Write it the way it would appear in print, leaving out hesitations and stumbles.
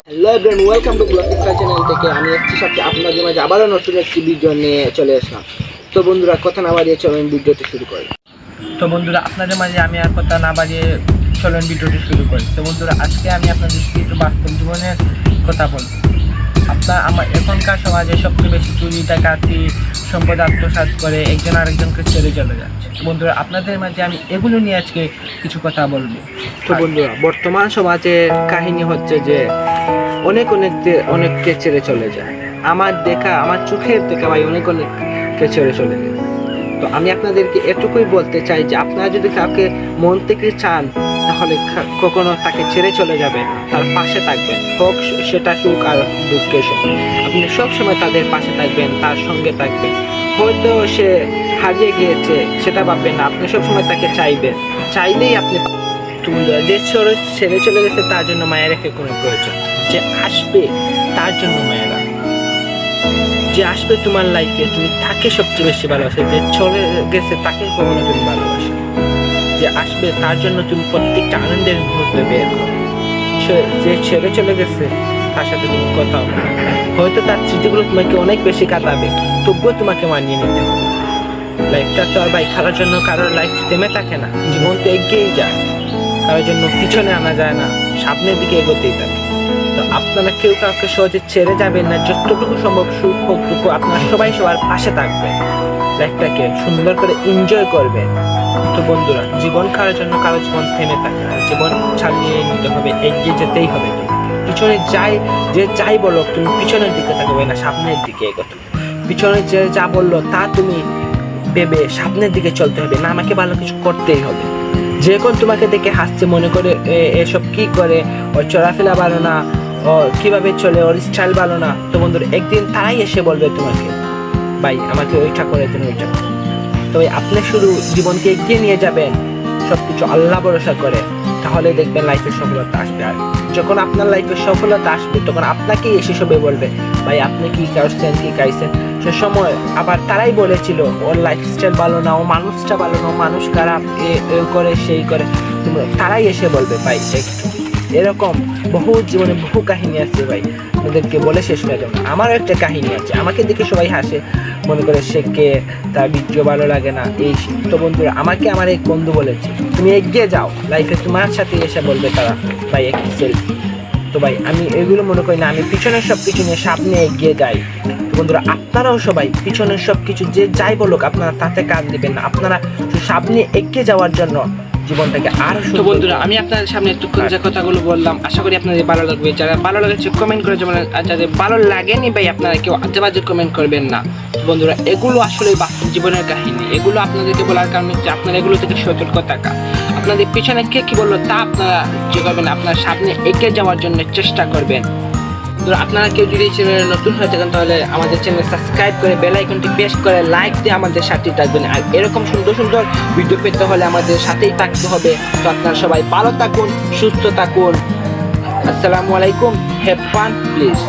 Hello everyone, welcome to blog channel থেকে আমি একটি সাথে আপনাদের মাঝে আবারও নতুন একটি ভিডিও নিয়ে চলে আসলাম। তো বন্ধুরা, কথা না বাড়িয়ে চলেন ভিডিওটি শুরু করি। তো বন্ধুরা, আপনাদের মাঝে আমি আর কথা না বাড়িয়ে চলেন ভিডিওটি শুরু করি। তো বন্ধুরা, আজকে আমি আপনাদের একটু বাস্তব জীবনের কথা বলব। আমার এখনকার সমাজে সবচেয়ে বেশি চুরি ডাকাতি সম্পদ আত্মসাৎ করে একজন আরেকজনকে ছেড়ে চলে যাচ্ছে। তো বন্ধুরা, আপনাদের মাঝে আমি এগুলো নিয়ে আজকে কিছু কথা বলবো। তো বন্ধুরা, বর্তমান সমাজে কাহিনী হচ্ছে যে অনেককে ছেড়ে চলে যায়। আমার চোখের দেখা ভাই অনেককে ছেড়ে চলে যায়। তো আমি আপনাদেরকে এটুকুই বলতে চাই যে আপনারা যদি কাউকে মন থেকে চান, তাহলে কখনো তাকে ছেড়ে চলে যাবে, তার পাশে থাকবেন, হোক সেটা সুখ আর দুঃখের সময়। আপনি সবসময় তাদের পাশে থাকবেন, তার সঙ্গে থাকবেন। হয়তো সে হারিয়ে গিয়েছে সেটা ভাববেন না, আপনি সবসময় তাকে চাইলেই আপনি। যে ছেড়ে চলে গেছে তার জন্য মায়া রেখে কোনো প্রয়োজন, যে আসবে তার জন্য মায়া রাখো। যে আসবে তোমার লাইফে তুমি তাকে সবচেয়ে বেশি ভালোবাসো, যে চলে গেছে তাকে কখনো তুমি ভালোবাসো। যে আসবে তার জন্য তুমি প্রত্যেকটা আনন্দের মুহূর্তে বের করো। যে ছেড়ে চলে গেছে তার সাথে তুমি কথা বলো, হয়তো তার স্মৃতিগুলো তোমাকে অনেক বেশি কাটাবে, তবুও তোমাকে মানিয়ে নিতে হবে। লাইফটা তো আর ভাই খেলার জন্য কারোর লাইফ থেমে থাকে না, জীবন তো এগিয়েই যায়, কারোর জন্য পিছনে আনা যায় না, সামনের দিকে এগোতেই থাকে। তো আপনারা কেউ কাউকে সহজে ছেড়ে যাবেন না, যতটুকু সম্ভব সুখ হোক দুঃখ আপনারা সবাই সবার পাশে থাকবেন, লাইফটাকে সুন্দর করে এনজয় করবেন। তো বন্ধুরা, জীবন খাওয়ার জন্য কারো জীবন থেমে থাকে না, জীবন চালিয়ে নিতে হবে, এগিয়ে যেতেই হবে। পিছনে যাই বলো তুমি পিছনের দিকে থাকবে না, সামনের দিকে এগোতে। পিছনে যে যা বললো তা তুমি ভেবে সামনের দিকে চলতে হবে, না আমাকে ভালো কিছু করতেই হবে। যে কোন তোমাকে দেখে হাসছে, মনে করে এসব কি করে, ওর চলাফেরা ভালো না, ও কিভাবে চলে, ওর স্টাইল ভালো না। তো বন্ধুরা, একদিন তারাই এসে বলবে তোমাকে, ভাই আমাকে ওইটা করে দেন, ওইটা। তবে আপনি শুধু জীবনকে এগিয়ে নিয়ে যাবেন সবকিছু আল্লাহ ভরসা করে, তাহলে দেখবেন লাইফের সফলতা আসবে। আর যখন আপনার লাইফের সফলতা আসবে তখন আপনাকেই এসে সবে বলবে, ভাই আপনি কি করছেন, কি খাইছেন। সে সময় আবার তারাই বলেছিল ওর লাইফস্টাইল ভালো না, ও মানুষটা ভালো না, ও মানুষ খারাপ, এ করে সেই করে। তারাই এসে বলবে ভাই একটু। এরকম জীবনে বহু কাহিনী আছে ভাই, ওদেরকে বলে শেষ হয়ে যাবে। আমারও একটা কাহিনী আছে, আমাকে দেখে সবাই হাসে, মনে করে সে কে, তার ভিডিও ভালো লাগে না এই। তো বন্ধুরা, আমাকে আমার এক বন্ধু বলেছে তুমি এগিয়ে যাও, লাইফে তোমার সাথে এসে বলবে তারা, ভাই একটি সেলফি। তো ভাই আমি এগুলো মনে করি না, আমি পিছনের সব কিছু নিয়ে সামনে এগিয়ে যাই। তো বন্ধুরা, আপনারাও সবাই পিছনের সব কিছু যে যাই বলুক আপনারা তাতে কান দিবেন না, আপনারা সামনে এগিয়ে যাওয়ার জন্য জীবনটাকে আরো। তো বন্ধুরা, আমি আপনাদের সামনে একটুক্ষণ যে কথাগুলো বললাম আশা করি আপনাদের ভালো লাগবে। যারা ভালো লাগছে কমেন্ট করে যাবেন, আর যাদের ভালো লাগেনি ভাই আপনারা কেউ আজেবাজে কমেন্ট করবেন না। বন্ধুরা, এগুলো আসলে বাস্তব জীবনের কাহিনী, এগুলো আপনাদেরকে বলার কারণ হচ্ছে আপনারা এগুলো থেকে সতর্ক থাকা। আপনাদের পিছনে কে কি বললো তা আপনারা যে করবেন, আপনারা সামনে এগিয়ে যাওয়ার জন্য চেষ্টা করবেন। আপনারা কেউ যদি চ্যানেলে নতুন হয়ে থাকেন তাহলে আমাদের চ্যানেল সাবস্ক্রাইব করে বেল আইকনটি প্রেস করে লাইক দিয়ে আমাদের সাথেই থাকবেন। আর এরকম সুন্দর সুন্দর ভিডিও পেতে হলে আমাদের সাথেই থাকতে হবে। তো আপনারা সবাই ভালো থাকুন, সুস্থ থাকুন। আসসালামু আলাইকুম, হ্যাভ ফান প্লিজ।